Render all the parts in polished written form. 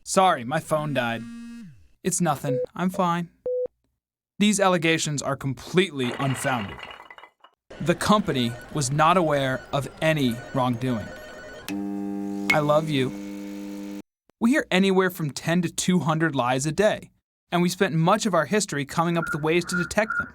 Sorry, my phone died. It's nothing. I'm fine. These allegations are completely unfounded. The company was not aware of any wrongdoing. I love you. We hear anywhere from 10 to 200 lies a day, and we spent much of our history coming up with ways to detect them.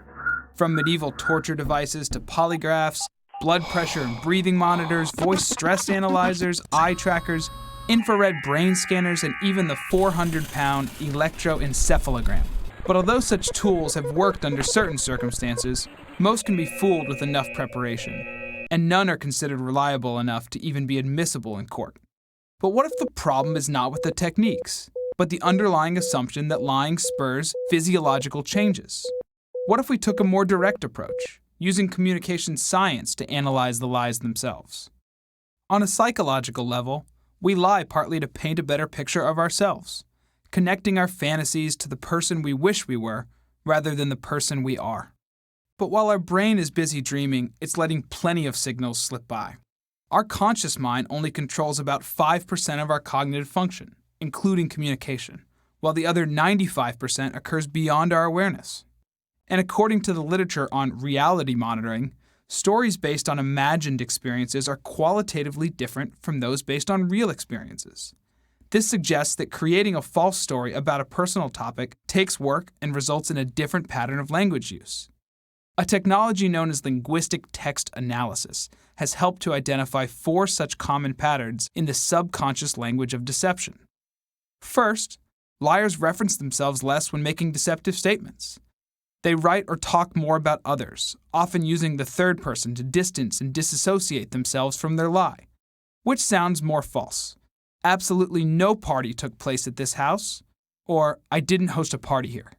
From medieval torture devices to polygraphs, blood pressure and breathing monitors, voice stress analyzers, eye trackers, infrared brain scanners, and even the 400-pound electroencephalogram. But although such tools have worked under certain circumstances, most can be fooled with enough preparation, and none are considered reliable enough to even be admissible in court. But what if the problem is not with the techniques, but the underlying assumption that lying spurs physiological changes? What if we took a more direct approach, using communication science to analyze the lies themselves? On a psychological level, we lie partly to paint a better picture of ourselves, connecting our fantasies to the person we wish we were rather than the person we are. But while our brain is busy dreaming, it's letting plenty of signals slip by. Our conscious mind only controls about 5% of our cognitive function, including communication, while the other 95% occurs beyond our awareness. And according to the literature on reality monitoring, stories based on imagined experiences are qualitatively different from those based on real experiences. This suggests that creating a false story about a personal topic takes work and results in a different pattern of language use. A technology known as linguistic text analysis has helped to identify 4 such common patterns in the subconscious language of deception. First, liars reference themselves less when making deceptive statements. They write or talk more about others, often using the third person to distance and disassociate themselves from their lie. Which sounds more false? Absolutely no party took place at this house, or I didn't host a party here.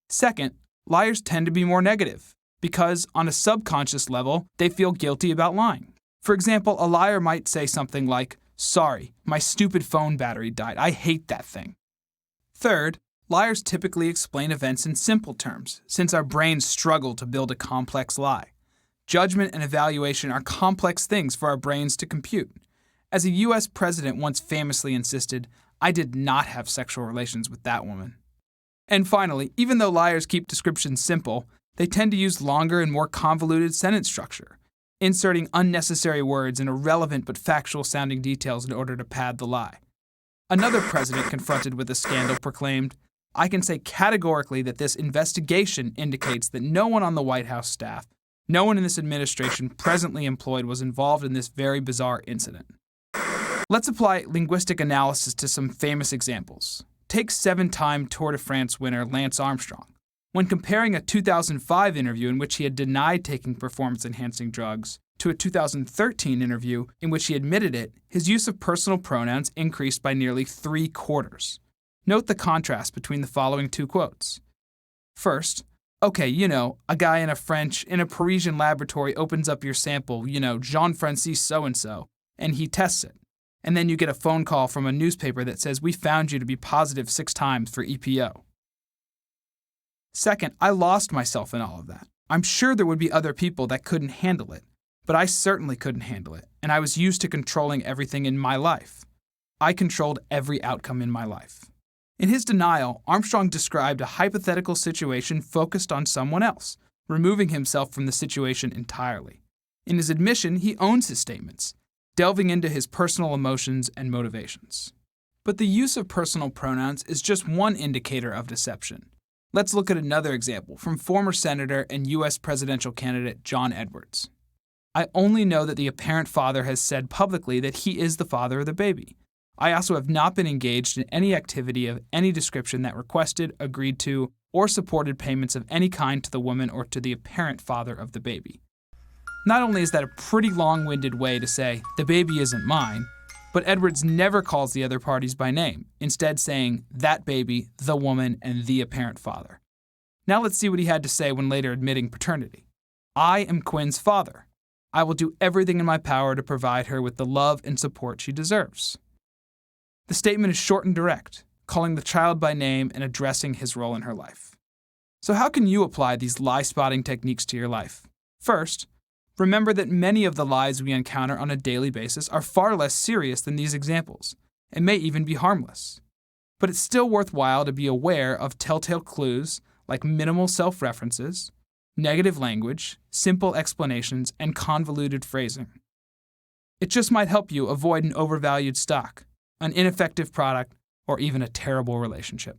Second, liars tend to be more negative, because on a subconscious level, they feel guilty about lying. For example, a liar might say something like, "Sorry, my stupid phone battery died. I hate that thing." Third, liars typically explain events in simple terms, since our brains struggle to build a complex lie. Judgment and evaluation are complex things for our brains to compute. As a U.S. president once famously insisted, "I did not have sexual relations with that woman." And finally, even though liars keep descriptions simple, they tend to use longer and more convoluted sentence structure, inserting unnecessary words and irrelevant but factual-sounding details in order to pad the lie. Another president confronted with a scandal proclaimed, "I can say categorically that this investigation indicates that no one on the White House staff, no one in this administration presently employed was involved in this very bizarre incident." Let's apply linguistic analysis to some famous examples. Take 7-time Tour de France winner Lance Armstrong. When comparing a 2005 interview in which he had denied taking performance-enhancing drugs to a 2013 interview in which he admitted it, his use of personal pronouns increased by nearly 3/4. Note the contrast between the following 2 quotes. First, "Okay, a guy in a Parisian laboratory opens up your sample, Jean-Francis so-and-so, and he tests it. And then you get a phone call from a newspaper that says, 'We found you to be positive 6 times for EPO.' Second, I lost myself in all of that. I'm sure there would be other people that couldn't handle it, but I certainly couldn't handle it, and I was used to controlling everything in my life. I controlled every outcome in my life." In his denial, Armstrong described a hypothetical situation focused on someone else, removing himself from the situation entirely. In his admission, he owns his statements, delving into his personal emotions and motivations. But the use of personal pronouns is just one indicator of deception. Let's look at another example from former Senator and U.S. presidential candidate John Edwards. "I only know that the apparent father has said publicly that he is the father of the baby. I also have not been engaged in any activity of any description that requested, agreed to, or supported payments of any kind to the woman or to the apparent father of the baby." Not only is that a pretty long-winded way to say, "the baby isn't mine," but Edwards never calls the other parties by name, instead saying, "that baby, the woman, and the apparent father." Now let's see what he had to say when later admitting paternity. "I am Quinn's father. I will do everything in my power to provide her with the love and support she deserves." The statement is short and direct, calling the child by name and addressing his role in her life. So how can you apply these lie-spotting techniques to your life? First, remember that many of the lies we encounter on a daily basis are far less serious than these examples. It may even be harmless. But it's still worthwhile to be aware of telltale clues like minimal self-references, negative language, simple explanations, and convoluted phrasing. It just might help you avoid an overvalued stock, an ineffective product, or even a terrible relationship.